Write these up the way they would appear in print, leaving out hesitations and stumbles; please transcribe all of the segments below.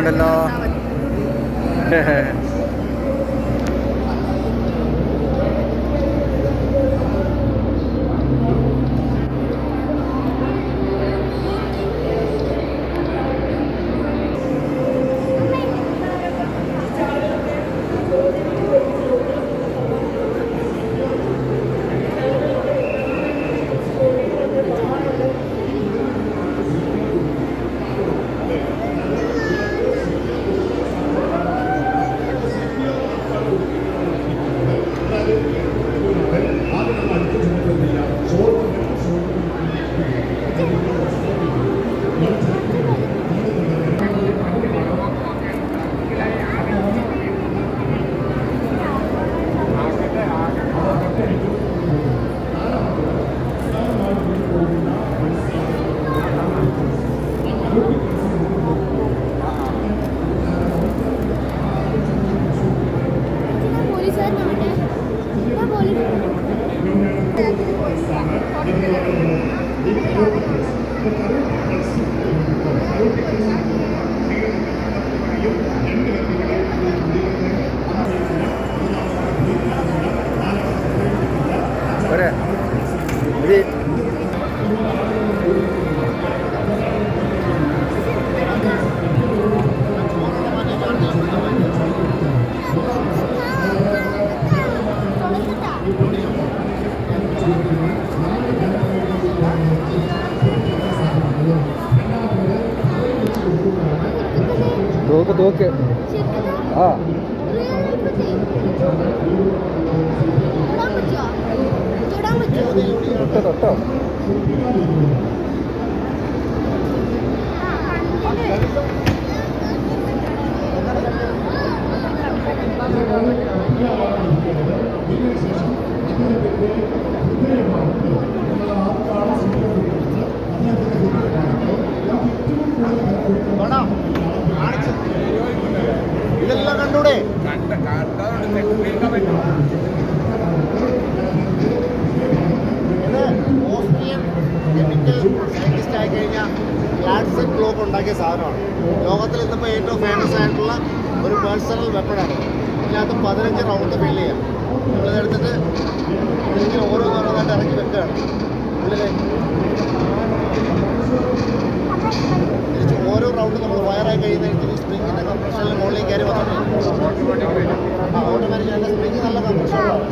ഉണ്ടല്ലോ. തോക്ക് ആ തൊട്ടോ ഇതെല്ലാം കണ്ടൂടെ? ഓസ്ട്രിയൻ കെമിക്കൽ സയന്റിസ്റ്റ് ആയി കഴിഞ്ഞാൽ ഗ്ലാഡ്സൺ ക്ലോക്ക് ഉണ്ടാക്കിയ സാധനമാണ്. ലോകത്തിൽ ഇന്നിപ്പോൾ ഏറ്റവും ഫേമസ് ആയിട്ടുള്ള ഒരു പേഴ്സണൽ വെപ്പണാണ്. ഇതിനകത്ത് 15 റൗണ്ട് ഫില്ല് ചെയ്യാം. നമ്മളിതെടുത്തിട്ട് ഇതിങ്ങനെ ഓരോന്നോരോന്നായിട്ട് ഇറക്കി വെക്കുകയാണ്. ഉള്ളിൽ ഓരോ റൗണ്ട് നമ്മൾ വയറായി കഴിയുന്ന സ്പ്രിങ്ങിൻ്റെ കംപ്രഷനിൽ മുകളിൽ കയറി വന്നിട്ടുണ്ട്. ഓട്ടോമാറ്റിക് അതിൻ്റെ സ്പ്രിങ് നല്ല കംപ്രഷനാണ്.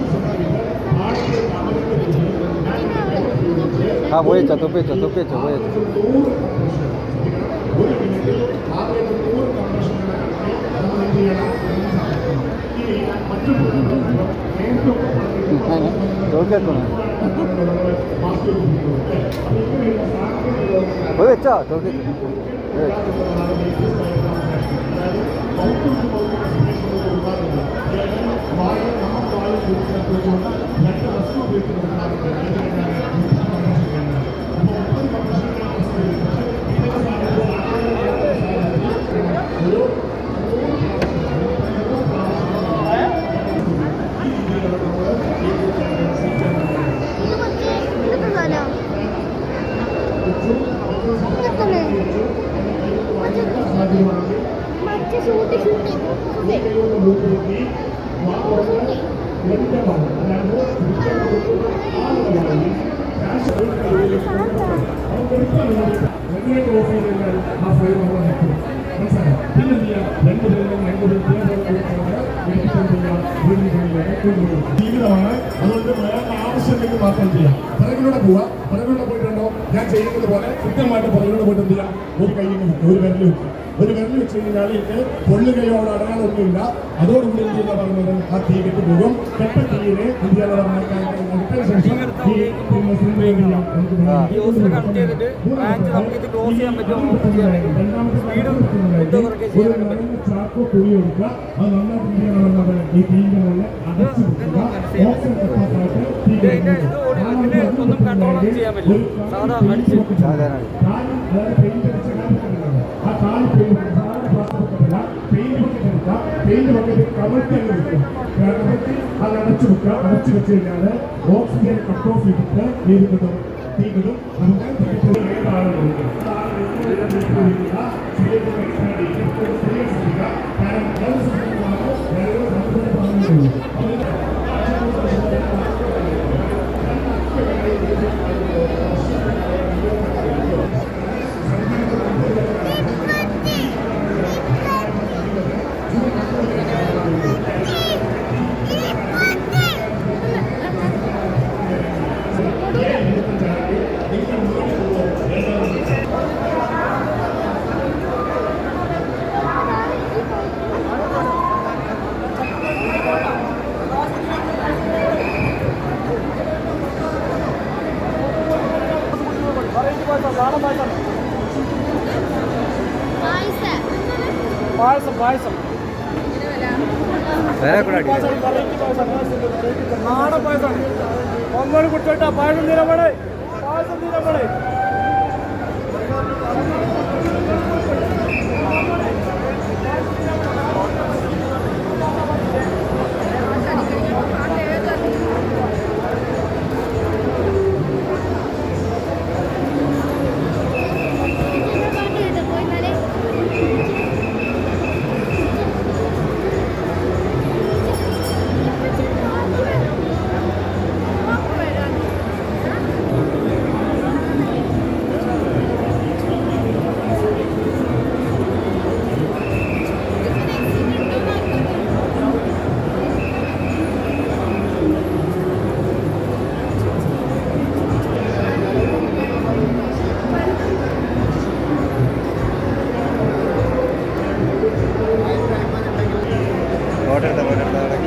പോയിച്ചോ തൊപ്പിച്ചോ പോയിച്ചോ തോക്കെത്തണം പോയി വെച്ചോ തോക്കെ ജീവിതമാണ്. അതുകൊണ്ട് വേറെ ആവശ്യമില്ലെങ്കിൽ മാത്രം ചെയ്യാം. പിറകിലൂടെ പോവുക. പിറകിലൂടെ പോയിട്ടുണ്ടോ ഞാൻ ചെയ്യുന്നത് പോലെ കൃത്യമായിട്ട് പിറകിലൂടെ പോയിട്ട് എന്ത് ചെയ്യാം? ഒരു കൈയിൽ വെക്കുക, ഒരു വിരൽ വെക്കുക. ഒരു വിരൽ വെച്ച് കഴിഞ്ഞാൽ ഇത് പൊള്ളുകയോട് അടയാളമൊന്നുമില്ല. അതോടുകൂടി എന്ത് ചെയ്യുന്ന പറഞ്ഞത് ആ തീ കെട്ടി പോകും. കെട്ട തീരെ എന്ത് ചെയ്യാന്ന് പറഞ്ഞാൽ ചാക്കോ തുണി കൊടുക്കുക. അത് നന്നായിട്ട് എന്ത് ചെയ്യാന്ന് പറഞ്ഞത് ഈ തീന്റെ മുകളിൽ അടച്ചു വെക്കുക. ഓക്സിജൻ അടച്ചു വെക്കുക. അടച്ചു വെച്ച് കഴിഞ്ഞാൽ ഓക്സിജൻ കട്ട് ഓഫ് ചെയ്തിട്ട് നീരുന്നതും തീ കിട്ടും. നമുക്ക് ഏതാണ് പായസം വേറെ കൂടെ നാടൻ പായസമാണ്. ഒന്നോട് കുടിച്ചോട്ടാ പായസം തീരപ്പെടേ, പായസം തീരപ്പെടേ.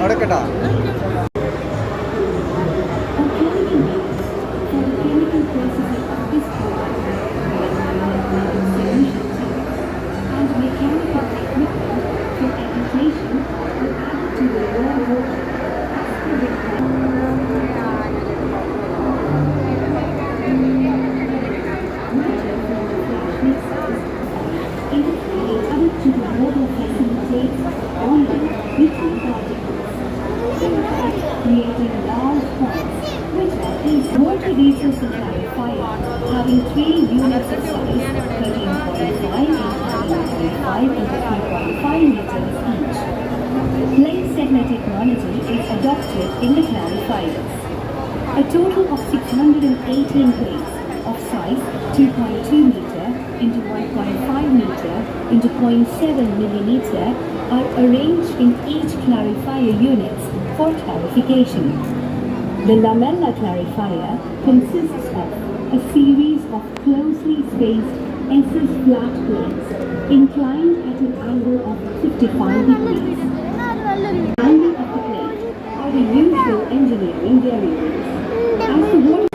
അവിടെ കേട്ടാ creating large pots, which are these water diesel supply fire, having 3 units of size, 13.5 and 3.5 liters each. Plain Sigma technology is adopted in the clarifiers. A total of 618 plates of size 2.2 meter into 1.5 meter into 0.7 millimeter are arranged in each clarifier units for clarification. The lamella clarifier consists of a series of closely spaced SS flat plates inclined at an angle of 55 degrees. The angle of the plate are the usual engineering variables. As the water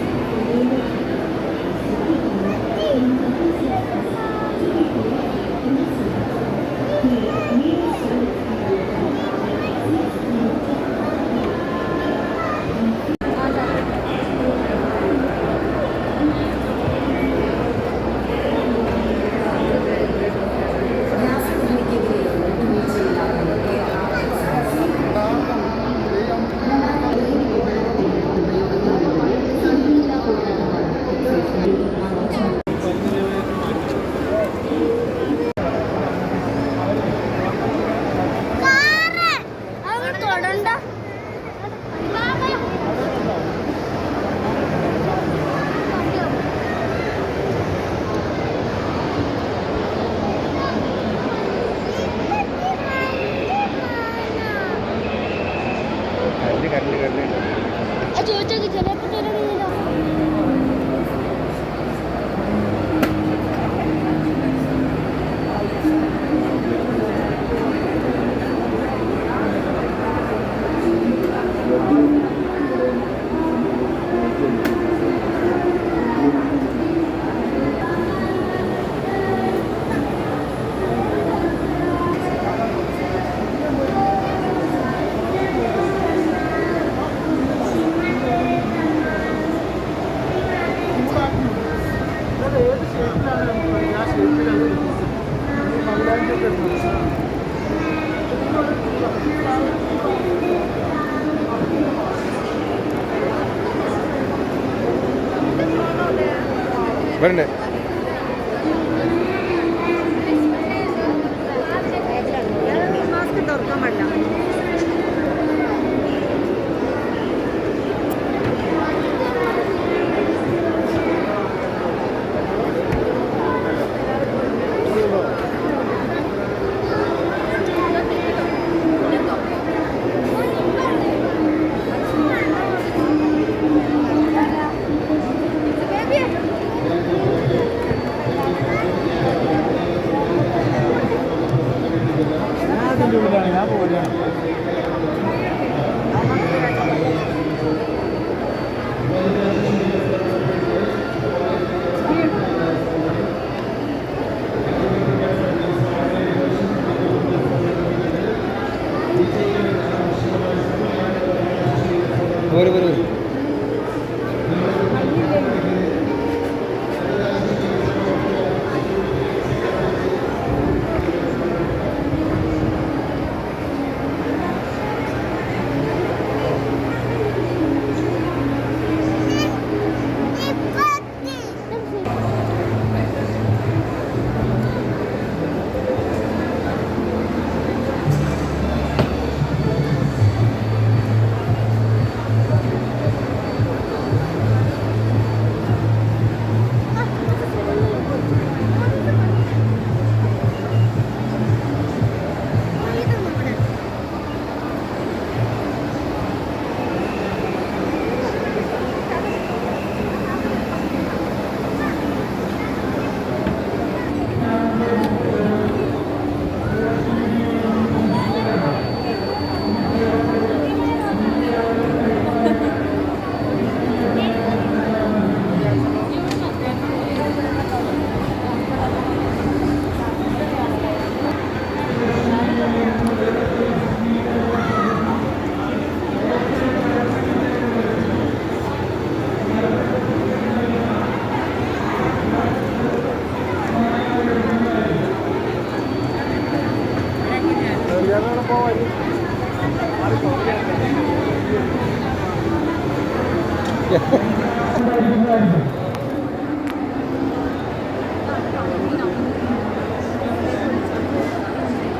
വരണ്ടേ mask തുറക്കാൻ പാടില്ല. പോര്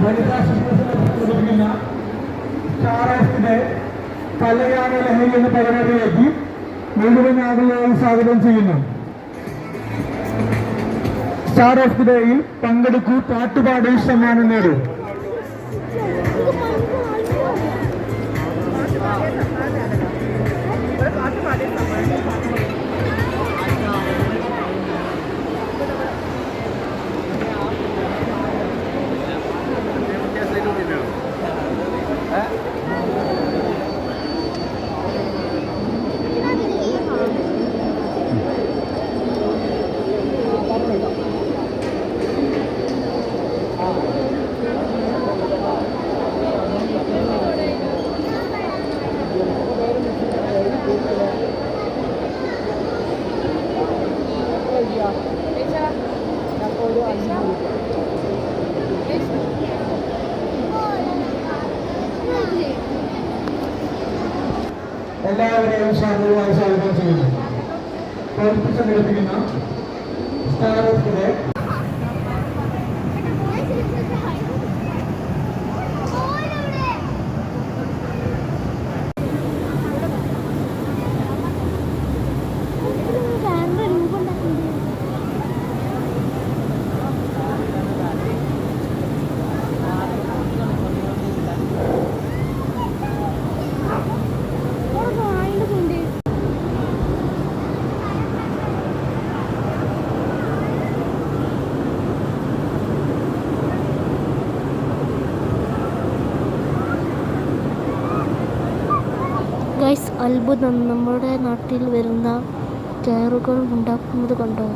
വനിതാ ശിശുവിനെ സ്റ്റാറേഴ്സിന്റെ കല്യാണ ലഹരി എന്ന പരിപാടിയിലേക്ക് മുഴുവൻ ആളുകളെയും സ്വാഗതം ചെയ്യുന്നു. സ്റ്റാർ ഓഫ് ദി ഡേയിൽ പങ്കെടുക്കൂ, പാട്ടുപാടി സമ്മാനം നേടൂ. എല്ലാവരെയും സാധുവായി സ്വാഗതം ചെയ്യുന്നു. സംഘടിപ്പിക്കുന്ന star of the day guys, അത്ഭുതം! നമ്മുടെ നാട്ടിൽ വരുന്ന ടയറുകൾ ഉണ്ടാക്കുന്നത് കണ്ടോ?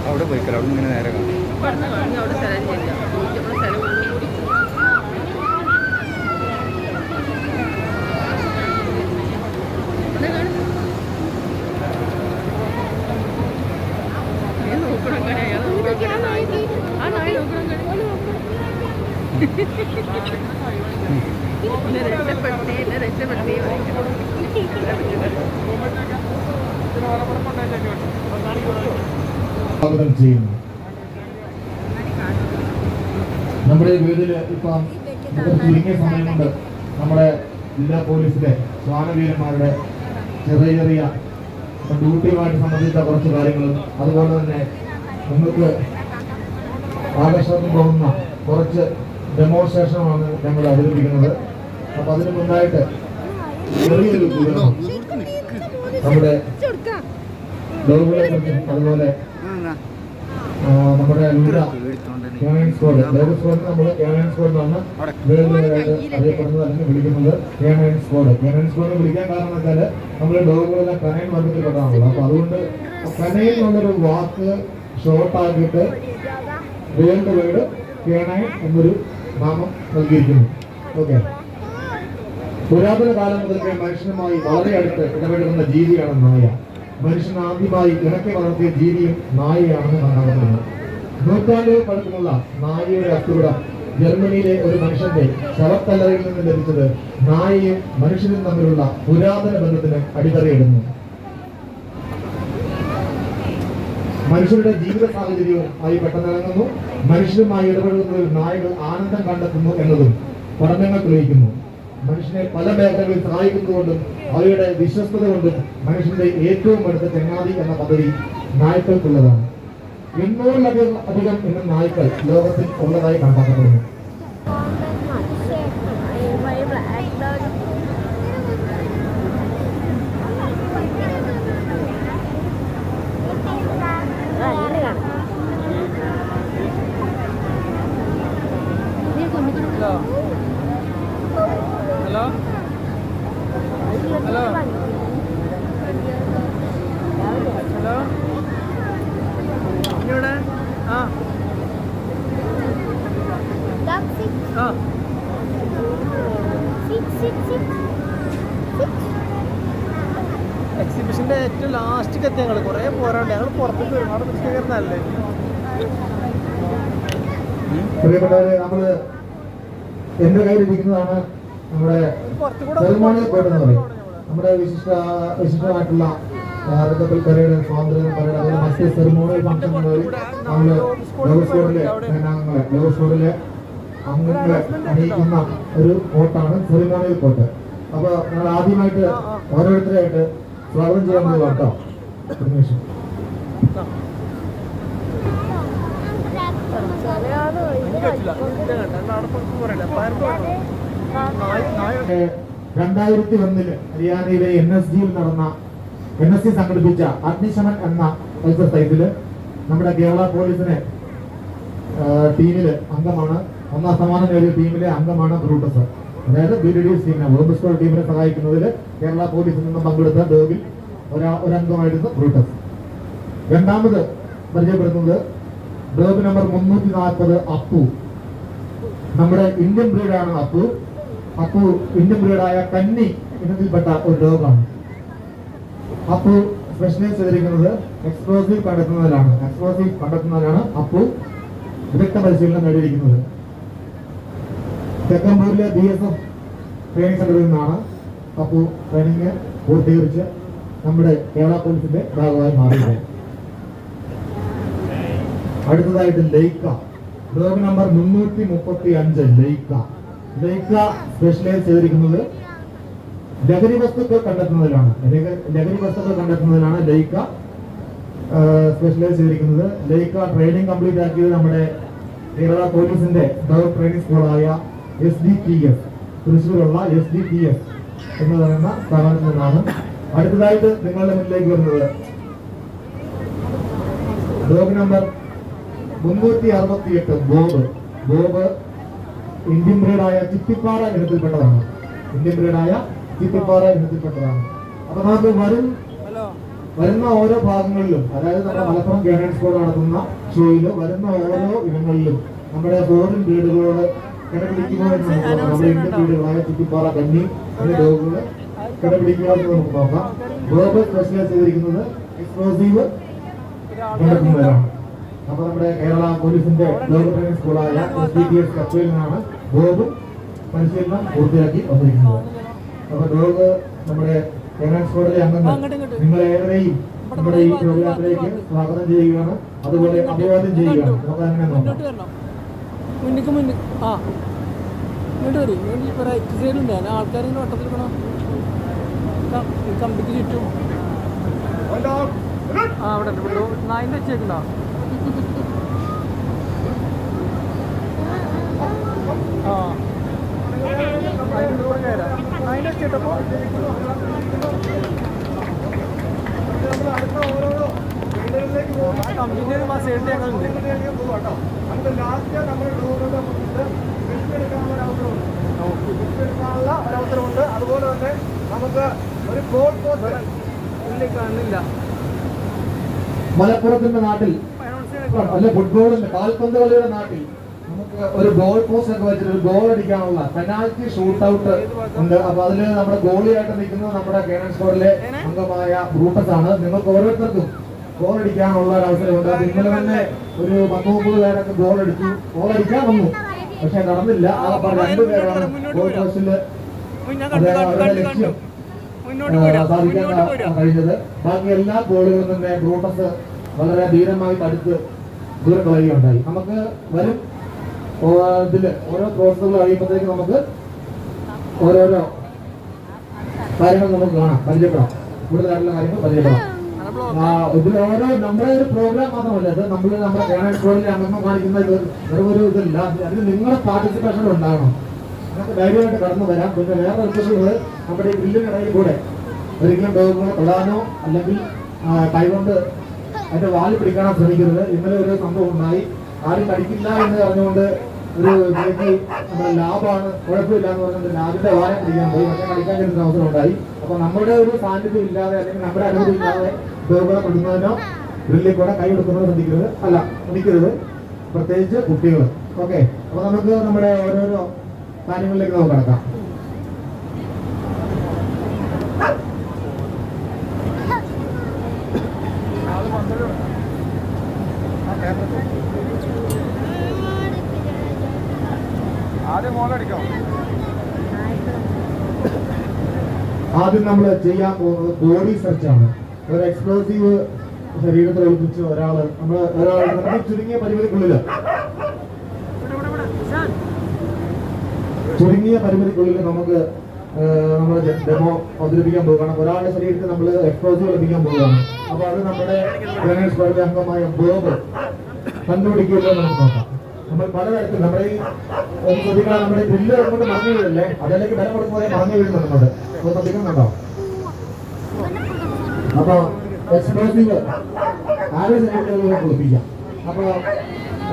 അവിടെ പോയിക്കല അവിടെ ഇങ്ങനെ നേരെ കാണും. സ്വാഗതം ചെയ്യുന്നു. നമ്മുടെ വീട്ടില് ഇപ്പം ചുരുങ്ങിയ സമയം കൊണ്ട് നമ്മുടെ ജില്ലാ പോലീസിലെ സ്വാനവീരന്മാരുടെ ചെറിയ ചെറിയ ഡ്യൂട്ടിയുമായിട്ട് സംബന്ധിച്ച കുറച്ച് കാര്യങ്ങളും അതുപോലെ തന്നെ നിങ്ങൾക്ക് ആകർഷണം തോന്നുന്ന കുറച്ച് ഡെമോൺസ്ട്രേഷനാണ് ഞങ്ങൾ അവതരിപ്പിക്കുന്നത്. അപ്പം അതിന് മുന്നായിട്ട് ചെറിയൊരു വിവരണം നമ്മുടെ ഡോഗുകളെ കുറിച്ചും അതുപോലെ നമ്മുടെ ക്യാനൈൻ സ്ക്വാഡ്, ഡോഗ് സ്ക്വാഡ് നമ്മൾ ക്യാനൈൻ സ്ക്വാഡ് എന്നാണ് വേൾഡിലായിട്ട് അറിയപ്പെടുന്നത് അല്ലെങ്കിൽ വിളിക്കുന്നത്. ക്യാനൈൻ സ്ക്വാഡ് വിളിക്കാൻ കാരണം എന്ന് വെച്ചാൽ നമ്മൾ ഡോഗുകളെല്ലാം കനൈൻ വർഗത്തിൽപ്പെട്ടാണല്ലോ. അപ്പൊ അതുകൊണ്ട് കനൈൻ എന്നുള്ളൊരു വാക്ക് ഷോർട്ടാക്കിയിട്ട് വേൾഡ് വൈഡ് ക്യാനൈൻ എന്നൊരു നാമം നൽകിയിരിക്കുന്നു. ഓക്കെ. പുരാതന കാലം മുതൽക്കേ മനുഷ്യനുമായി വളരെ അടുത്ത് ഇടപെടുന്ന ജീവിയാണ് നായ. മനുഷ്യൻ ആദ്യമായി ഇണക്കി വളർത്തിയ ജീവിയും നായയാണെന്ന് കണക്കാക്കുന്നത്. നൂറ്റാണ്ടുകൾ പഴക്കമുള്ള നായയുടെ അസ്ഥികൂടം ജർമ്മനിയിലെ ഒരു മനുഷ്യന്റെ ശവക്കല്ലറയിൽ നിന്ന് ലഭിച്ചത് നായയും മനുഷ്യനും തമ്മിലുള്ള പുരാതന ബന്ധത്തിന് അടിത്തറയിടുന്നു. മനുഷ്യരുടെ ജീവിത സാഹചര്യവും ആയി പെട്ടെന്നിറങ്ങുന്നു. മനുഷ്യരുമായി ഇടപെടുന്നതിൽ നായകൾ ആനന്ദം കണ്ടെത്തുന്നു എന്നതും പഠനങ്ങൾ തെളിയിക്കുന്നു. മനുഷ്യനെ പല മേഖലകളിൽ സഹായിക്കുന്നതുകൊണ്ടും അവയുടെ വിശ്വസ്തത കൊണ്ടും മനുഷ്യന്റെ ഏറ്റവും അടുത്ത ചങ്ങാതി എന്ന പദവി നായ്ക്കൾക്കുള്ളതാണ്. 800-ലധികം ഇനം നായ്ക്കൾ ലോകത്തിൽ ഉള്ളതായി കണക്കാക്കപ്പെടുന്നു. ഹലോ ഹലോ ഹലോ ഇവിടെ ആ ആ എക്സിബിഷന്റെ ഏറ്റവും ലാസ്റ്റ് എത്തി ഞങ്ങൾ കുറേ പോരാണ്ട്. ഞങ്ങൾ പുറത്തേക്ക് വരും, അവിടെ കയറുന്നതല്ലേ. പ്രിയപ്പെട്ടവരെ, നമ്മള് എന്റെ കയ്യിലിരിക്കുന്നതാണ് നമ്മുടെ സെറിമോണിയൽ കോഡ് എന്ന് പറയും. നമ്മുടെ വിശിഷ്ടമായിട്ടുള്ള റിപ്പബ്ലിക് പരേഡ്, സ്വാതന്ത്ര്യ പരേഡ്, അതുപോലെ മറ്റ് സെറിമോണിയൽ ഫംഗ്ഷനുകളിൽ നമ്മള് ലോക സ്കോഡിലെ അംഗങ്ങളെ അണിയിക്കുന്ന ഒരു കോട്ടാണ് സെറിമോണിയൽ കോട്ട്. അപ്പൊ ഞങ്ങൾ ആദ്യമായിട്ട് ഓരോരുത്തരായിട്ട് സ്വാഗതം ചെയ്യാൻ വേണ്ടി കേട്ടോ. രണ്ടായിരത്തി 2001 ഹരിയാനയിലെ NSGയിൽ നടന്ന NSG സംഘടിപ്പിച്ച അഗ്നിശമൻ എന്ന എക്സർസൈസില് നമ്മുടെ കേരള പോലീസിനെ ടീമില് അംഗമാണ്, ഒന്നാം സമ്മാനം നേടിയ ടീമിലെ അംഗമാണ് ബ്രൂട്ടസ്. അതായത് BDDS ടീമിനെ, ബോംബ് സ്ക്വാഡ് ടീമിനെ സഹായിക്കുന്നതിൽ കേരള പോലീസിൽ നിന്നും പങ്കെടുത്ത ഡോഗിൽ ഒരംഗമായിരുന്നു ബ്രൂട്ടസ്. രണ്ടാമത് പരിചയപ്പെടുത്തുന്നത് ഡോഗ് നമ്പർ 340 അപ്പു. നമ്മുടെ ഇന്ത്യൻ ബ്രീഡാണ് അപ്പു. ഇന്ത്യൻ ബ്രീഡായ കന്നി ഇനത്തിൽപ്പെട്ട ഒരു ഡോഗാണ്. അപ്പു സ്പെഷ്യലൈസ് ചെയ്തിരിക്കുന്നത് എക്സ്പ്ലോസീവ് കണ്ടെത്തുന്നതിലാണ് അപ്പു വിദഗ്ധ പരിശീലനം നേടിയിരിക്കുന്നത്. ചെക്കമ്പൂരിലെ BSF ട്രെയിനിങ് സെന്ററിൽ നിന്നാണ് അപ്പു ട്രെയിനിങ് പൂർത്തീകരിച്ച് നമ്മുടെ കേരള പോലീസിന്റെ ഭാഗമായി മാറിയത്. അടുത്തതായിട്ട് Lyca, dog number 335 Lyca specialise ചെയ്തിരിക്കുന്നത് ലഹരി വസ്തുക്കൾ കണ്ടെത്തുന്നതിലാണ് ലൈക്ക സ്പെഷ്യലൈസ് ചെയ്തിരിക്കുന്നത്. ലൈക്ക ട്രെയിനിങ് കംപ്ലീറ്റ് ആക്കിയത് നമ്മുടെ കേരള പോലീസിന്റെ ഡോഗ് ട്രെയിനിങ് സ്കൂളായ SDTS, തൃശ്ശൂരുള്ള SDTS എന്ന് പറയുന്ന സ്ഥാപനത്തിൽ നിന്നാണ്. അടുത്തതായിട്ട് നിങ്ങളുടെ മുന്നിലേക്ക് വരുന്നത് ഡോഗ് നമ്പർ 368 ബോബ് ഇന്ത്യൻ ബ്രീഡായ ചിത്തിപ്പാറ ഇനത്തിൽപ്പെട്ടതാണ്. അപ്പൊ നമുക്ക് വരുന്ന ഓരോ ഭാഗങ്ങളിലും, അതായത് നമ്മുടെ മലപ്പുറം ക്യാനൈൻ സ്ക്വാഡ് നടത്തുന്ന ഷോയിൽ വരുന്ന ഓരോ ഇനങ്ങളിലും നമ്മുടെ ഫോറിൻ ബ്രീഡുകളോട് കിടപിടിക്കുമോ എന്ന് നമുക്ക് നോക്കാം. നമ്മുടെ ഇന്ത്യൻ ബ്രീഡുകളായ ചിത്തിപ്പാറ, കന്നി എന്നീ ഡോഗുകൾ കിടപിടിക്കുമോ എന്ന് നമുക്ക് നോക്കാം. ബോബ് സ്പെഷ്യലൈസ് ചെയ്തിരിക്കുന്നത് എക്സ്പ്ലോസീവ് കണ്ടെത്തുന്നതിലാണ്. അപ്പൊ നമ്മുടെ കേരള പോലീസിന്റെ ഡോഗ് ട്രെയിനിങ് സ്കൂളായ SDTS കപ്പയിൽ നിന്നാണ് ബോബ് പരിശീലനം പൂർത്തിയാക്കി വന്നിരിക്കുന്നത്. അപ്പൊ ഡോഗ് നമ്മുടെ ക്യാനൈൻ സ്ക്വാഡിലെ അംഗങ്ങൾ നിങ്ങളേവരെയും നമ്മുടെ ഈ പ്രോഗ്രാമിലേക്ക് സ്വാഗതം ചെയ്യുകയാണ്, അതുപോലെ അഭിവാദ്യം ചെയ്യുകയാണ്. നമുക്ക് അങ്ങനെ നോക്കാം. ആൾക്കാരിങ്ങനെ വട്ടത്തിൽ കമ്പിക്ക് ചുറ്റും അവിടെ നായിന്റെ വെച്ചേക്കുണ്ടോ? ഇട്ടപ്പോൾ അടുത്ത ഓരോരോ വീടുകളിലേക്ക് പോകുമ്പോൾ കമ്പനിയുടെ സേഫ്റ്റി ഞങ്ങളുണ്ട് കേട്ടോ. അത് ലാസ്റ്റ് നമ്മുടെ ഡോറുകളുടെ മുന്നിൽ വിളിച്ചെടുക്കാനുള്ള ഒരവസരമുണ്ട്. അതുപോലെ തന്നെ നമുക്ക് ഒരു ഗോൾ പോസ്റ്റ് ഉള്ളിൽ കാണില്ല. മലപ്പുറത്തിന്റെ നാട്ടിൽ അല്ല ഫുട്ബോളിന്റെ കാൽപന്ത് കളിയുടെ നാട്ടിൽ നമുക്ക് ഒരു ഗോൾ പോസ്റ്റ് ഒക്കെ വെച്ചിട്ട് ഒരു ഗോൾ അടിക്കാനുള്ള പെനാൽറ്റി ഷൂട്ട് ഔട്ട് ഉണ്ട്. അപ്പൊ അതില് നമ്മുടെ ഗോളിയായിട്ട് നിൽക്കുന്നത് നമ്മുടെ കേരള സ്കോഡിലെ അംഗമായ ബ്രൂട്ടസ് ആണ്. നിങ്ങൾക്ക് ഓരോരുത്തർക്കും ഗോൾ അടിക്കാനുള്ള ഒരു അവസരമുണ്ട്. അത് ഇന്നലെ തന്നെ ഒരു 30-30 പേരൊക്കെ ഗോൾ അടിക്കാൻ വന്നു, പക്ഷെ നടന്നില്ല. ആ 2 പേരാണ് ഗോൾ പോസ്റ്റില് അവരുടെ ലക്ഷ്യം സാധിക്കാൻ കഴിഞ്ഞത്. ബാക്കി എല്ലാ ഗോളുകളും തന്നെ ബ്രൂട്ടസ് വളരെ ധീരമായി തടുത്ത് ദൂരം കളയുകയുണ്ടായി. നമുക്ക് വരും ഇതില് ഓരോ പ്രോസസ്സുകൾ കഴിയുമ്പോഴത്തേക്ക് നമുക്ക് ഓരോരോ കാര്യങ്ങൾ നമുക്ക് കാണാം, പരിചയപ്പെടാം. കൂടുതലായിട്ടുള്ള കാര്യങ്ങൾ പരിചയപ്പെടാം. ഇതിൽ ഓരോ നമ്മുടെ ഒരു പ്രോഗ്രാം മാത്രമല്ല ഇത്. നമ്മുടെ കേരള സ്കൂളിലെ അംഗങ്ങൾ കാണിക്കുന്ന വെറും ഒരു ഇതില്ല. അതിന് നിങ്ങളുടെ പാർട്ടിസിപ്പേഷൻ ഉണ്ടാകണം. നമുക്ക് ധൈര്യമായിട്ട് കടന്നു വരാം. പിന്നെ വേറെ ഉദ്ദേശിക്കുന്നത് നമ്മുടെ ഈ ഗ്രില്ലിനിടയിൽ കൂടെ ഒരിക്കലും ഡോഗുകളെ തൊടാനോ അല്ലെങ്കിൽ കൈകൊണ്ട് അതിന്റെ വാല് പിടിക്കാനോ ശ്രമിക്കരുത്. ഇന്നലെ ഒരു സംഭവം ഉണ്ടായി. ആരും കടിക്കില്ല എന്ന് പറഞ്ഞുകൊണ്ട് ഒരു വ്യക്തി നമ്മുടെ ലാബാണ് കുഴപ്പമില്ല എന്ന് പറഞ്ഞുകൊണ്ട് ലാബിന്റെ വാലെ പിടിക്കാൻ പോയി, പക്ഷേ കടിക്കാൻ ചെല്ലുന്ന അവസരം ഉണ്ടായി. അപ്പൊ നമ്മുടെ ഒരു സാന്നിധ്യം ഇല്ലാതെ അല്ലെങ്കിൽ നമ്മുടെ അനുമതി ഇല്ലാതെ ഡോഗുകളെ തൊടുന്നതിനോ ഗ്രില്ലിൽ കൂടെ കൈ കൊടുക്കുന്നത് ശ്രദ്ധിക്കരുത്, പ്രത്യേകിച്ച് കുട്ടികൾ. ഓക്കെ, അപ്പൊ നമുക്ക് നമ്മുടെ ഓരോരോ കാര്യങ്ങളിലേക്ക് നമുക്ക് കടക്കാം. ആദ്യം നമ്മൾ ചെയ്യാൻ പോകുന്നത് ബോഡി സെർച്ച് ആണ്. ഒരു എക്സ്പ്ലോസീവ് ശരീരത്തിൽ ഒളിപ്പിച്ച് നമുക്ക് ചുരുങ്ങിയ പരിമിതിക്കുള്ളിൽ നമുക്ക് നമ്മൾ ഡെമോ അവതരിപ്പിക്കാൻ പോവുകയാണ്. ഒരാളുടെ ശരീരത്തിൽ നമ്മൾ എക്സ്പ്ലോസീവ് ലഭിക്കാൻ പോവുകയാണ്. അപ്പൊ അത് നമ്മുടെ ഗണേഷ് അംഗമായ ബോബ് കണ്ടുപിടിക്കുമല്ലോ നമുക്ക് നോക്കാം. നമ്മൾ പലതരത്തിൽ നമ്മുടെ ഈ ശ്രദ്ധിക്കണം, നമ്മുടെ ഗ്രില്ല് കൊണ്ട് മറന്നു വീഴല്ലേ, അതിലേക്ക് ബലം കൊടുക്കുമ്പോൾ മറന്നു വീഴുന്നുണ്ട്. നമ്മൾ ശ്രദ്ധിക്കുന്നുണ്ടോ? അപ്പൊ എക്സ്പ്ലോസീവ് ആരുടെ ശരീരത്തിൽ കുളിപ്പിക്കാം. അപ്പൊ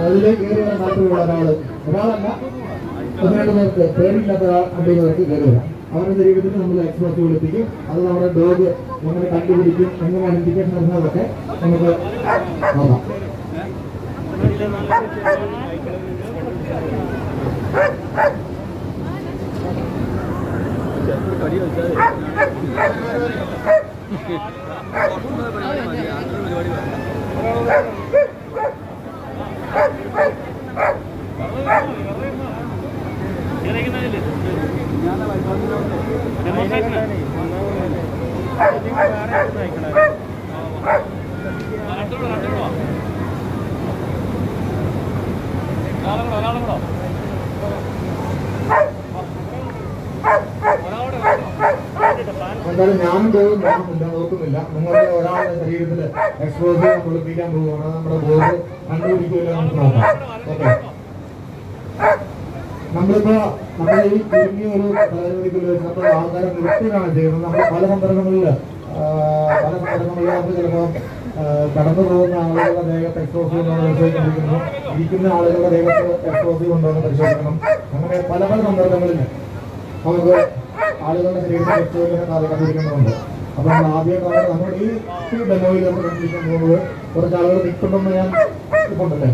അതിലേക്ക് കയറി വരാൻ താല്പര്യമുള്ള ഒരാളല്ല 12 പേർക്ക് പേരില്ലാത്ത 2 പേർക്ക് കയറി വരാം. അവരുടെ ശരീരത്തിൽ നമ്മൾ എക്സ്പ്ലോസീവ് കുളിപ്പിക്കും. അത് നമ്മുടെ ഡോഗ് എങ്ങനെ കണ്ടുപിടിക്കും, എങ്ങനെ ഐഡന്റിഫിക്കേഷൻ നടത്തുന്നതൊക്കെ നമുക്ക് നോക്കാം. എന്തായാലും ഞാനും നോക്കുന്നില്ല. നിങ്ങളുടെ ഒരാളുടെ ശരീരത്തിൽ എക്സ്പ്ലോസീവ് കുളിപ്പിക്കാൻ പോവുകയാണ്. നമ്മുടെ ബോർഡ് കണ്ടുപിടിക്കില്ല നമുക്ക് നോക്കാം. ഓക്കെ, നമ്മളിപ്പോ നമ്മുടെ ഈ ചുരുങ്ങിയ ഒരു പരിമിതിക്കുള്ളിൽ വെച്ച് നമ്മൾ ആൾക്കാരെ നിർത്തിയാണ് ചെയ്യുന്നത്. നമ്മൾ പല സന്ദർഭങ്ങളിൽ നമുക്ക് ചിലപ്പോൾ കടന്നു പോകുന്ന ആളുകളുടെ ദേഹത്ത് എക്സ്പ്ലോസീവ് ഉണ്ടോ എന്ന് പരിശോധിക്കുന്നു, ഇരിക്കുന്ന ആളുകളുടെ ദേഹത്ത് എക്സ്പ്ലോസീവ് ഉണ്ടോ എന്ന് പരിശോധിക്കണം. അങ്ങനെ പല സന്ദർഭങ്ങളിൽ നമുക്ക് ആളുകളുടെ ശരീരത്തിൽ എക്സ്പ്ലോസീവിനെ കണ്ടുപിടിക്കേണ്ടതുണ്ട്. അപ്പൊ നമ്മൾ ആദ്യമായിട്ടാണ് നമ്മുടെ ഈ ഡെമോയിൽ നമ്മൾ കണ്ടുപിടിക്കാൻ പോകുന്നത്. കുറച്ച് ആളുകൾ നിൽക്കുന്നുണ്ടെന്ന് ഞാൻ ഇപ്പോണ്ടല്ലേ.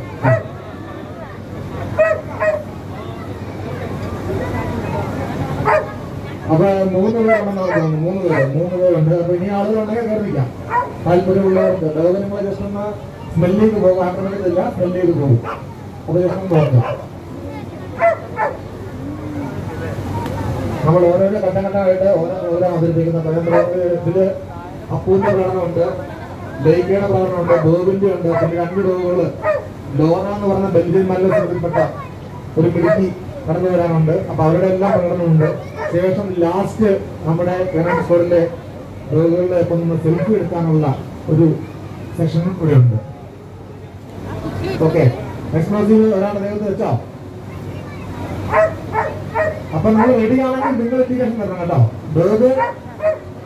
അപ്പൊ 3 പേരുണ്ടെന്നാണ് തോന്നുന്നു. 3 പേരുണ്ട്. അപ്പൊ ഇനി ആളുകളുണ്ടെങ്കിൽ കയറിക്കാം. താല്പര്യമുള്ളവർക്ക് ഡോഗിനെ നമ്മൾ ജസ്റ്റ് ഒന്ന് സ്മെൽ ചെയ്ത് പോകും. ആക്രമിക്കത്തില്ല, സ്മെൽ ചെയ്ത് പോകും. അപ്പൊ ജസ്റ്റ് ഒന്ന് നോക്കാം. നമ്മൾ ഓരോരോ ഘട്ടഘട്ടമായിട്ട് ഓരോ അവതരിപ്പിക്കുന്ന ഇതില് അപ്പൂന്റെ പ്രകടനമുണ്ട്, ഡേക്കയുടെ പ്രകടനമുണ്ട്, ബോബിന്റെ ഉണ്ട്. പിന്നെ 2 ഡോഗുകള് ഡോറ എന്ന് പറഞ്ഞ ബെൽജിയൻ മല്ലത്തിൽപ്പെട്ട ഒരു മിടുക്കി കടന്നു വരാനുണ്ട്. അപ്പൊ അവരുടെ എല്ലാം പ്രകടനമുണ്ട്. ശേഷം ലാസ്റ്റ് നമ്മുടെ കേരള സ്കോഡിലെ ഡോഗുകളുടെ ഒപ്പം നിന്ന് സെൽഫി എടുക്കാനുള്ള ഒരു സെക്ഷനും കൂടെ ഉണ്ട്. ഓക്കെ, എക്സ്പ്ലോസീവ് ഒരാളുടെ ദേഹത്ത് വെച്ചോ. അപ്പൊ നിങ്ങൾ റെഡി ആണെങ്കിൽ നിങ്ങൾ ഇൻഡിക്കേഷൻ തരണം കേട്ടോ. ബേഗ്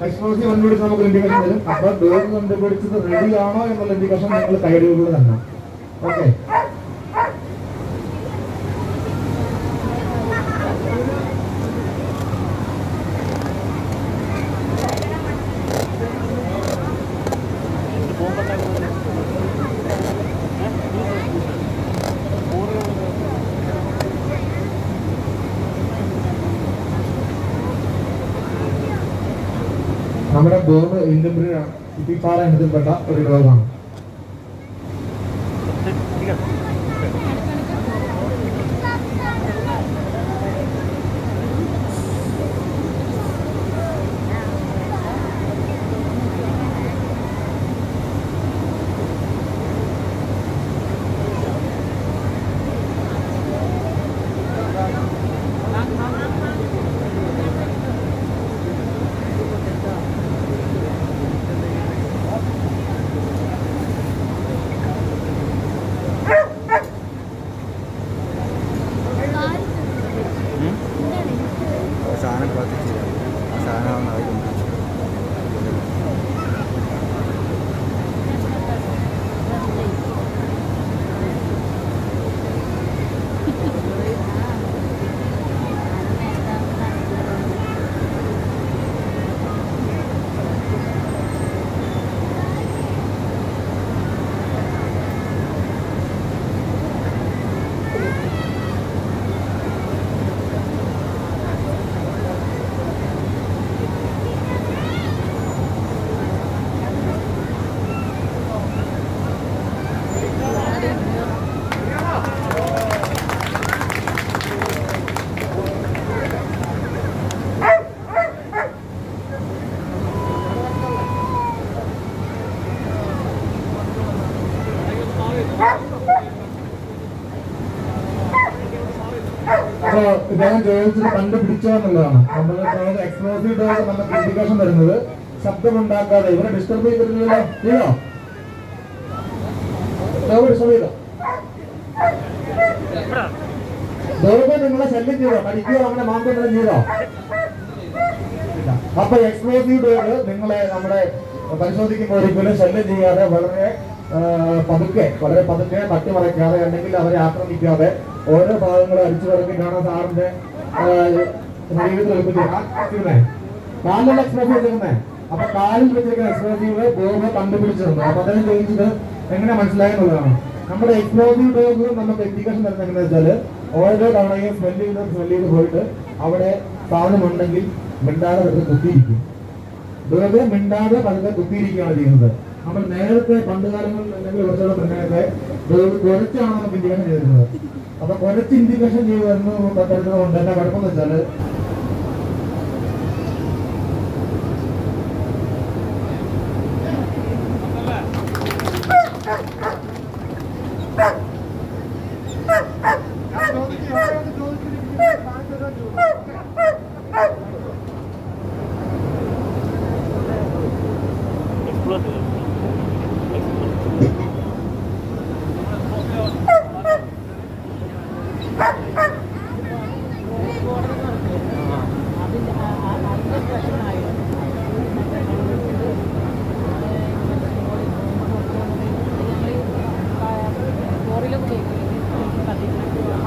എക്സ്പ്ലോസീവ് കണ്ടുപിടിച്ച് നമുക്ക് ഇൻഡിക്കേഷൻ തരും. അപ്പൊ ബേഗ് കണ്ടുപിടിച്ചത് റെഡി ആണോ എന്നുള്ള ഇൻഡിക്കേഷൻ നിങ്ങൾ കൈഡിലൂടെ തന്നെ. ഓക്കെ, നമ്മുടെ ബോംബ് ഇപ്പിപ്പാറ എന്നതിൽപ്പെട്ട ഒരു രോഗമാണ്. സാധനം പ്രവർത്തിച്ചില്ല. ആ സാധനമാണ് അവർ കൊണ്ടുവച്ചത്. അപ്പൊ ഇദ്ദേഹം ചോദിച്ചത് കണ്ടുപിടിച്ചോ എന്നുള്ളതാണ്. നമ്മൾ എക്സ്പ്ലോസീവ് ഡോസ് നമുക്ക് ഇൻഡിക്കേഷൻ തരുന്നത് ശബ്ദമുണ്ടാക്കാതെ ഇവരെ ഡിസ്റ്റർബ് ചെയ്തിട്ടില്ലല്ലോ. ചെയ്തോ? ഡിസ്റ്റർബ് ചെയ്തോ? ദൗർബം നിങ്ങളെ ശല്യം ചെയ്തോ? പഠിക്കുകയോ നമ്മുടെ മാറ്റം ചെയ്തോ? അപ്പൊ എക്സ്പ്ലോസീവ് ഡോസ് നിങ്ങളെ നമ്മുടെ പരിശോധിക്കുമ്പോൾ ഒരിക്കലും ശല്യം ചെയ്യാതെ വളരെ പതുക്കെ തട്ടിമറയ്ക്കാതെ അല്ലെങ്കിൽ അവരെ ആക്രമിക്കാതെ ഓരോ ഭാഗങ്ങളും അടിച്ചു പറക്കിട്ടാണ് സാറിന്റെ ശരീരത്തിൽ ഏൽപ്പിച്ചിരുന്നത്. കാലിലുള്ള എക്സ്പ്ലോസീവ് വെച്ചിരുന്നത്. അപ്പൊ കാലിൽ വെച്ചിരിക്കുന്ന എക്സ്പ്ലോസീവ് ബോംബ് കണ്ടുപിടിച്ചിട്ടുണ്ട്. അപ്പൊ അദ്ദേഹം ചോദിച്ചത് എങ്ങനെ മനസ്സിലായെന്നുള്ളതാണ്. നമ്മുടെ എക്സ്പ്ലോസീവ് ഡോഗ് നമുക്ക് ഇൻഡിക്കേഷൻ തരുന്നത് എങ്ങനെയാ വെച്ചാല് ഓരോ തവണയും സ്മെല് ചെയ്ത് പോയിട്ട് അവിടെ സാധനമുണ്ടെങ്കിൽ മിണ്ടാതെ വെറുതെ കുത്തിയിരിക്കും. വെറുതെ മിണ്ടാതെ പതുക്കെ കുത്തിയിരിക്കുകയാണ് ചെയ്യുന്നത്. നമ്മൾ നേരത്തെ പണ്ട് കാലങ്ങളിൽ അല്ലെങ്കിൽ കുറച്ചുകൂടെ മുന്നേത്തെ കുറച്ചാണ് നമുക്ക് ഇൻഡിക്കേഷൻ ചെയ്തിരുന്നത്. അപ്പൊ കുറച്ച് ഇൻഡിക്കേഷൻ ചെയ്ത് തരുന്നതുകൊണ്ട് എന്താ കുഴപ്പമെന്ന് വെച്ചാല്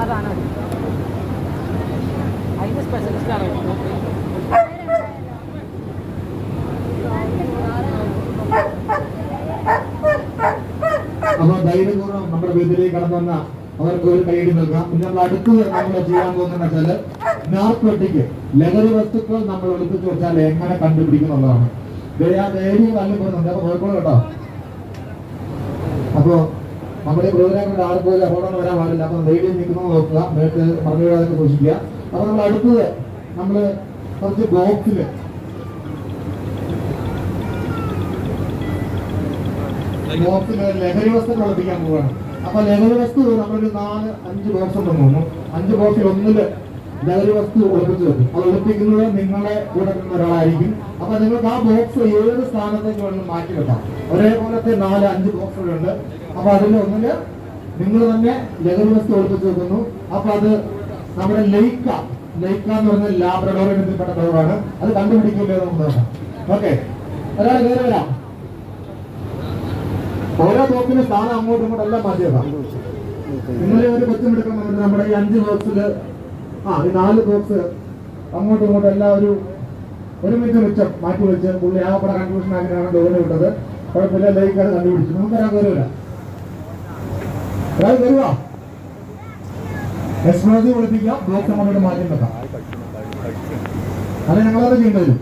അതാണ് അതിന് സ്പെഷ്യലിസ്റ്റ് ആണ്. അപ്പൊ ധൈര്യപൂർവ്വം നമ്മുടെ വീട്ടിലേക്ക് കടന്നു വന്ന അവർക്ക് ഒരു കൈയടി നൽകാം. പിന്നെ നമ്മൾ അടുത്ത് നമ്മൾ ചെയ്യാൻ പോകുന്നത് വെച്ചാല് നാർക്കോട്ടിക് ലഹരി വസ്തുക്കൾ നമ്മൾ ഒളിപ്പിച്ചു വെച്ചാൽ എങ്ങനെ കണ്ടുപിടിക്കുന്നുള്ളതാണ്. ധൈര്യം തള്ളി പോകുന്നുണ്ട്. അപ്പൊ നോക്കോളൂ കേട്ടോ. അപ്പൊ നമ്മുടെ പ്രോഗ്രാമിൽ ആർക്കും ഒരു അപകടം വരാൻ പാടില്ല. അപ്പൊ ധൈര്യം നിൽക്കുന്നത് നോക്കുക, മേട്ട് മറന്നു വിടാതെ സൂക്ഷിക്കുക. അപ്പൊ നമ്മൾ അടുത്തത് നമ്മള് കുറച്ച് ബോക്സില് ലഹരി വസ്തുക്കൾ ഒളിപ്പിക്കാൻ പോവുകയാണ്. അപ്പൊ ലഹരി വസ്തു നമ്മളൊരു 4-5 ബോക്സ് ഉണ്ടെന്ന് തോന്നുന്നു. 5 ബോക്സിൽ ഒന്നില് ലഹരി വസ്തു ഒളിപ്പിച്ചു വെക്കും. അത് ഒളിപ്പിക്കുന്നത് നിങ്ങളെ കൂടെ നിൽക്കുന്ന ഒരാളായിരിക്കും. അപ്പൊ നിങ്ങൾക്ക് ആ ബോക്സ് ഏത് സ്ഥാനത്തേക്ക് വേണമെങ്കിലും മാറ്റി വെക്കാം. ഒരേപോലത്തെ 4-5 ബോക്സുകളുണ്ട്. അപ്പൊ അതിൽ ഒന്നില് നിങ്ങൾ തന്നെ ലഹരി വസ്തു ഒളിപ്പിച്ചു വെക്കുന്നു. അപ്പൊ അത് നമ്മുടെ ലൈക്ക എന്ന് പറഞ്ഞ ലാബ്രഡോർ ഇനത്തിൽപ്പെട്ട ഡോഗാണ്. അത് കണ്ടുപിടിക്കില്ലേ നമുക്ക് നോക്കാം. ഓക്കെ, ഒരാൾ കയറി വരാം. ഓരോ ബോക്സിന് സ്ഥാനം അങ്ങോട്ടും ഇങ്ങോട്ടും എല്ലാം മാറ്റിയേക്കാം. ഇന്നലെ ഒരു കൊച്ചുമെടുക്കാൻ വന്നിട്ട് നമ്മുടെ ഈ 5 ബോക്സിൽ ഈ 4 ബോക്സ് അങ്ങോട്ടും ഇങ്ങോട്ടും എല്ലാം ഒരു മിനിറ്റ് മിച്ചം മാറ്റി വെച്ച് പുള്ളി ആകപ്പെടെ കൺഫ്യൂഷൻ ആക്കിയാണ് ഡോറിന് വിട്ടത്. കുഴപ്പമില്ല, ലൈക്കാണ് കണ്ടുപിടിച്ചു. നമുക്ക് ഒരാൾ കയറില്ല, ഒരാൾ കയറുക. എക്സ്പ്ലോസീവ് വിളിപ്പിക്കാം, ബോക്സ് അങ്ങോട്ട് മാറ്റി വെക്കാം. അത് ഞങ്ങളത് ചെയ്യേണ്ടി വരും.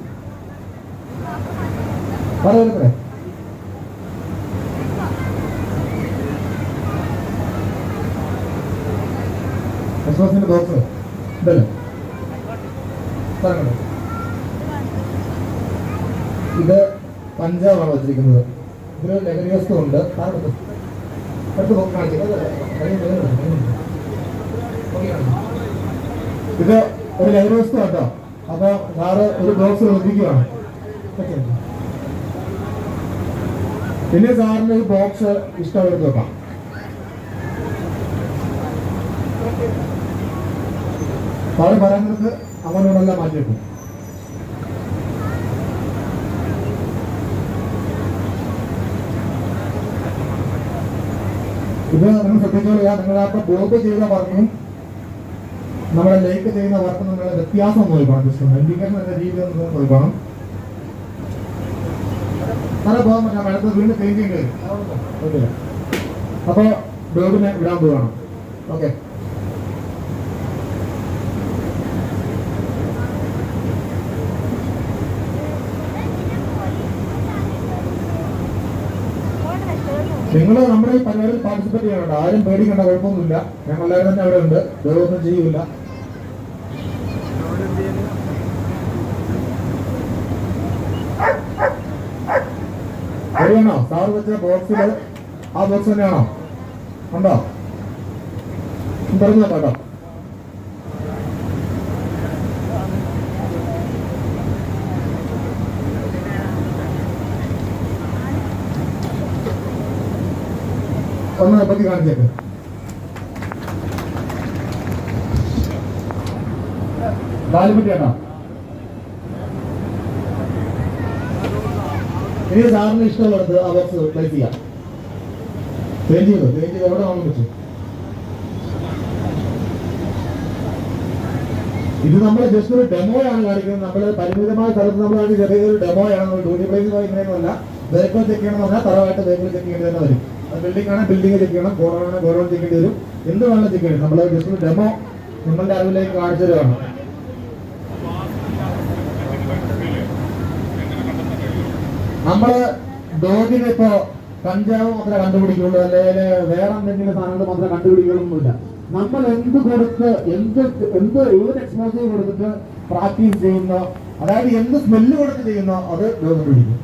പറയല്ലേ എക്സ്പ്ലോസിന്റെ ബോക്സ് ഇതല്ലേ പറഞ്ഞോ. ഇത് പഞ്ചാബാണ് വെച്ചിരിക്കുന്നത്. ഇതിൽ ലഹരി വസ്തു ഉണ്ട്. അടുത്ത് ബോക്സ് കാണിച്ചത് ഇത് ഒരു ലഹരി വസ്തു കേട്ടോ. അപ്പൊ സാറ് ഒരു ബോക്സ് നിർമ്മിക്കുകയാണ്. പിന്നെ സാറിന് ഈ ബോക്സ് ഇഷ്ടമെടുത്ത് വെക്കാം. സാറ് പറയുന്നത് അവനോടെല്ലാം മാറ്റി വെക്കും. ഇത് നിങ്ങൾ ശ്രദ്ധിച്ചോളുക. നിങ്ങളാത്ത ബോബ് ചെയ്യുന്ന വർക്കും നമ്മുടെ ലൈക്ക് ചെയ്യുന്ന വർക്കും നിങ്ങളുടെ വ്യത്യാസം നോക്കണം. ജസ്റ്റ് ഇൻഡിക്കേഷൻ എന്ന രീതി ഒന്ന് നോക്കണം. നല്ല പോകാൻ പറ്റാം. അടുത്ത് വീണ്ടും ചേഞ്ച് ചെയ്യേണ്ടി വരും. ഓക്കെ, അപ്പോൾ ബോബിനെ വിടാൻ പോവുകയാണ്. ഓക്കെ, നിങ്ങൾ നമ്മുടെ ഈ പരിപാടിയിൽ പാർട്ടിസിപ്പേറ്റ് ചെയ്യാനുണ്ട്. ആരും പേടിക്കേണ്ട, കുഴപ്പമൊന്നുമില്ല. ഞങ്ങളെല്ലാവരും തന്നെ അവിടെ ഉണ്ട്. വേറൊന്നും ചെയ്യൂല. ശരിയാണോ? സാറ് വെച്ച ബോക്സിൽ ആ ബോക്സ് തന്നെയാണോ? ഉണ്ടോ? പറഞ്ഞു കേട്ടോ. ഒന്ന് പറ്റി കാണിച്ചേക്ക്. കാലുപറ്റി കേട്ടോ. ഇനി സാറിന് ഇഷ്ടമുള്ളത് ആ ബോക്സ് പ്ലേസ് ചെയ്യാം. ചേഞ്ച് ചെയ്ത് എവിടെ വാങ്ങാൻ പറ്റും. ഇത് നമ്മൾ ജസ്റ്റ് ഒരു ഡെമോയാണ് കാണിക്കുന്നത്. നമ്മൾ പരിമിതമായ സ്ഥലത്ത് നമ്മൾ കാണിച്ച ചെറിയൊരു ഡെമോയാണ്. നമ്മൾ ഡ്യൂട്ടി പ്ലേസ് ഇങ്ങനെയൊന്നുമല്ല. വെഹിക്കിൾ ചെക്ക് ചെയ്യണമെന്ന് പറഞ്ഞാൽ തറവായിട്ട് വെഹിക്കിൾ ചെക്ക് ചെയ്യേണ്ടി തന്നെ വരും. ബിൽഡിംഗ് ആണ്, ബിൽഡിംഗ് ചെക്ക് ചെയ്യണം. ഗോഡൌൺ ഗോഡൌൺ ചെക്ക് ചെയ്യേണ്ടി വരും. എന്ത് വേണം ചെക്ക് ചെയ്യണം. നമ്മൾ ജസ്റ്റ് ഒരു ഡെമോ നിങ്ങളുടെ അറിവിലേക്ക് കാണിച്ചു തരുവാണ്. നമ്മള് ഡോഗിന് ഇപ്പോ കഞ്ചാവ് മാത്രമേ കണ്ടുപിടിക്കുള്ളൂ, അല്ലെങ്കിൽ വേറെ എന്തെങ്കിലും സാധനങ്ങൾ മാത്രമേ കണ്ടുപിടിക്കുള്ളൊന്നുമില്ല. നമ്മൾ എന്ത് കൊടുത്ത് ഏത് എക്സ്പോസീവ് കൊടുത്തിട്ട് പ്രാക്ടീസ് ചെയ്യുന്നോ, അതായത് എന്ത് സ്മെല്ല് കൊടുത്ത് ചെയ്യുന്നോ അത് ഡോഗ് കണ്ടുപിടിക്കും.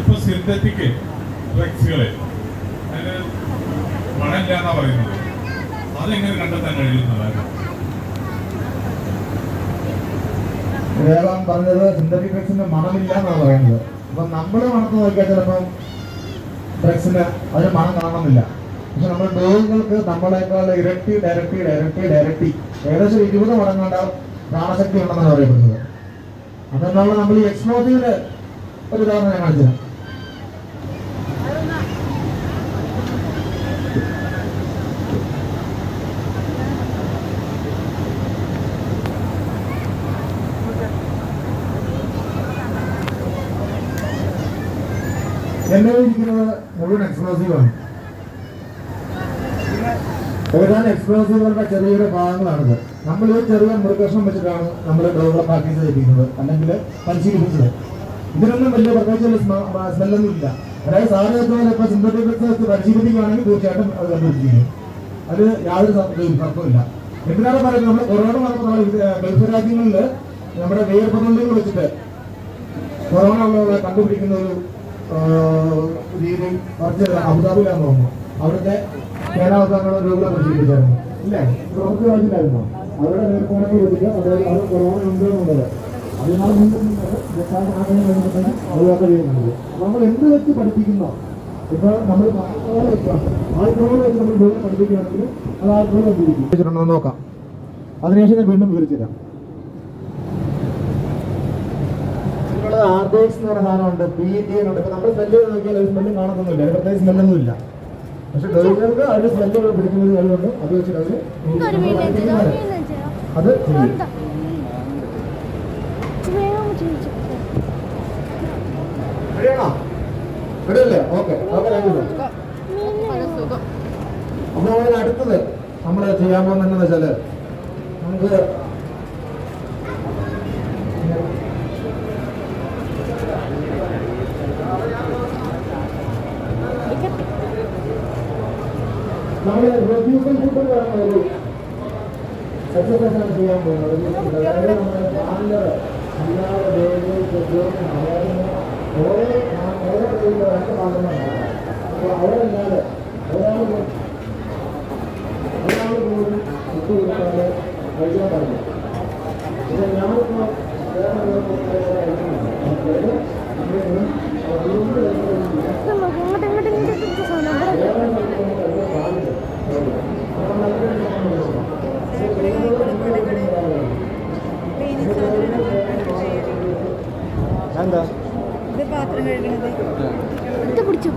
ഇപ്പൊ സിന്തറ്റിക് ഡ്രഗ്സുകളെ അതിന് മണമില്ല എന്നാ പറയുന്നത്. അതെങ്ങനെ കണ്ടെത്താൻ കഴിയുന്നതാണ്? വേഗം പറഞ്ഞത് സിന്തറ്റിക് ഡ്രഗ്സിന് മണമില്ല എന്നാണ് പറയുന്നത്. അപ്പൊ നമ്മൾ മണത്ത് നോക്കിയാൽ ചിലപ്പം ഡ്രഗ്സിന് അതിന് മണം കാണണമെന്നില്ല. പക്ഷെ നമ്മൾ ഡോഗുകൾക്ക് നമ്മളെക്കാൾ ഇരട്ടി ഏകദേശം 20 മടങ്ങാണ്ട പ്രാണശക്തി ഉണ്ടെന്നാണ് പറയപ്പെടുന്നത്. അതെന്നുള്ള നമ്മൾ ഈ എക്സ്പ്ലോസീവില് ഒരു ഉദാഹരണം ഞാൻ കാണിച്ചു തരാം. എന്നെ ഇരിക്കുന്നത് മുഴുവൻ എക്സ്പ്ലോസീവാണ്. ഏതാനും എക്സ്പ്ലോസീവുകളുടെ ചെറിയൊരു ഭാഗങ്ങളാണിത്. നമ്മൾ ഈ ചെറിയ മൃഗകഷ്ണം വെച്ചിട്ടാണ് നമ്മൾ ഡോഗുകളെ പ്രാക്ടീസ് ചെയ്യിപ്പിക്കുന്നത്, അല്ലെങ്കിൽ പരിശീലിപ്പിച്ചത്. ഇതിനൊന്നും വലിയ പ്രത്യേകിച്ച് സ്മെല്ലൊന്നും ഇല്ല. അതായത് സാധാരണ ഇപ്പൊ സിന്തറ്റിക് ഡ്രഗ്സ് പരിശീലിപ്പിക്കുകയാണെങ്കിൽ തീർച്ചയായിട്ടും അത് കണ്ടുപിടിച്ചിരിക്കും. അത് യാതൊരു തർക്കമില്ല. എന്തിനാണ് പറയുന്നത്, നമ്മൾ കൊറോണ വന്നപ്പോൾ നമ്മൾ ഗൾഫ് രാജ്യങ്ങളിൽ നമ്മുടെ വേർപെടുന്നുണ്ടെങ്കിൽ വെച്ചിട്ട് കൊറോണ ഉള്ളവരെ കണ്ടുപിടിക്കുന്ന ഒരു രീതി കുറച്ച് അബുദാബിയിലാന്ന് തോന്നുന്നു. അവിടുത്തെ കേരള രോഗികളെ പരിശീലിപ്പിച്ചായിരുന്നു. ഇല്ലേ? നമുക്ക് രാജ്യത്തിലായിരുന്നു. അവരുടെ നേർക്കോണങ്ങൾ വെച്ചിട്ട് അതായത് അത് കൊറോണ ഉണ്ട് എന്നുള്ളത് അതിനാണ് വീണ്ടും ഒഴിവാക്കാൻ ചെയ്യുന്നത്. നമ്മൾ എന്ത് വെച്ച് പഠിപ്പിക്കുന്നോ, ഇപ്പൊ നമ്മൾ ആയിരത്തോളം വെച്ച് നമ്മൾ ഗോൾ പഠിപ്പിക്കുകയാണെങ്കിൽ അത് ആയിരത്തോളം വെച്ചിട്ടുണ്ടോ നോക്കാം. അതിനുശേഷം ഞാൻ വീണ്ടും വിവരിച്ചു തരാം. ഇതിനുള്ളത് ആർഡേക്സ് എന്ന് പറയുന്ന സാധനമുണ്ട്, PET എന്നുണ്ട്. ഇപ്പൊ നമ്മൾ സ്മെല്ല് നോക്കിയാൽ ഒരു സ്മെല്ലും കാണത്തൊന്നുമില്ല, അതിന് പ്രത്യേക സ്മെല്ലൊന്നും ഇല്ല. പക്ഷെ ഗൾഫുകാർക്ക് അതിന് സ്മെല്ല് പിടിക്കുന്നത് കഴിവുണ്ട്. അത് വെച്ചിട്ട് അവർ അത് ചെയ്യും. റെഡിയാണോ? റെഡിയല്ലേ? ഓക്കെ. അപ്പോൾ അടുത്തത് നമ്മൾ ചെയ്യാൻ പോകുന്നതെന്ന് വെച്ചാൽ നമുക്ക് നമ്മൾ റെഡ്യൂസൽ ഫുഡ് ഒരു എക്സസൈസാണ് ചെയ്യാൻ പോകുന്നത്. അതായത് നമ്മുടെ കാലില് അല്ലാതെ ഓരോ കയ്യിലും 2 ഭാഗങ്ങളുണ്ട്. അപ്പോൾ അവരല്ലാതെ ഒരാൾ പോലും ഫുഡ് കൊടുക്കാതെ കഴിക്കാൻ പാടില്ല. ഇത് ഞാനിപ്പോൾ എന്താ ഇത് പാത്രം കഴുകണത് ഇത് പിടിച്ചു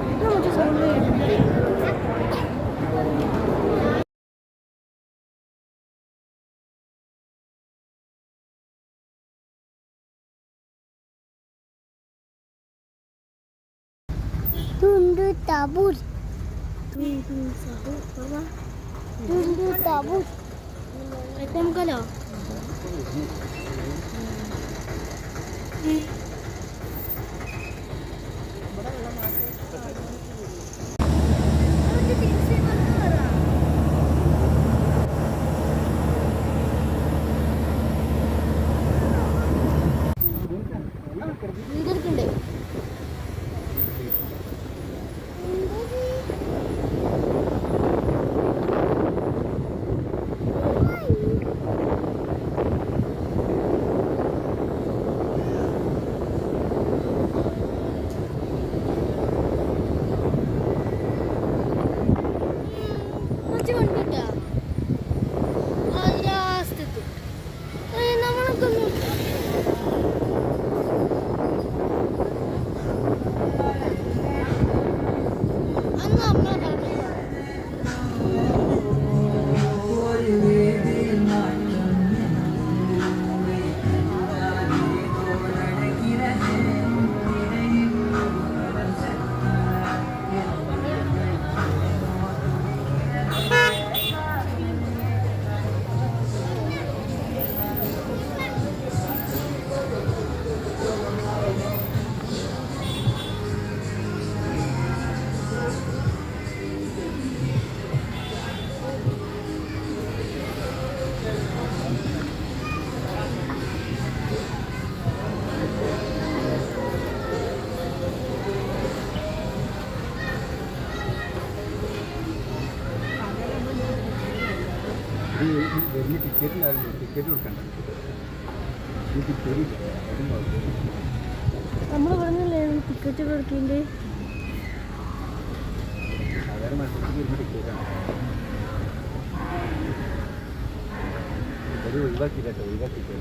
Tundu tabur. Tundu tabur. Item kalo. വലിയ ടിക്കറ്റിലായിരുന്നു, ടിക്കറ്റ് കൊടുക്കണ്ട. ഈ ടിക്കറ്റ് നമ്മൾ പറഞ്ഞല്ലേ ടിക്കറ്റ് കൊടുക്കേണ്ടത്. സാധാരണ മത്സരത്തിൽ വരുന്ന ടിക്കറ്റാണ്. അത് ഒഴിവാക്കില്ല കേട്ടോ, ഒഴിവാക്കിയിട്ട്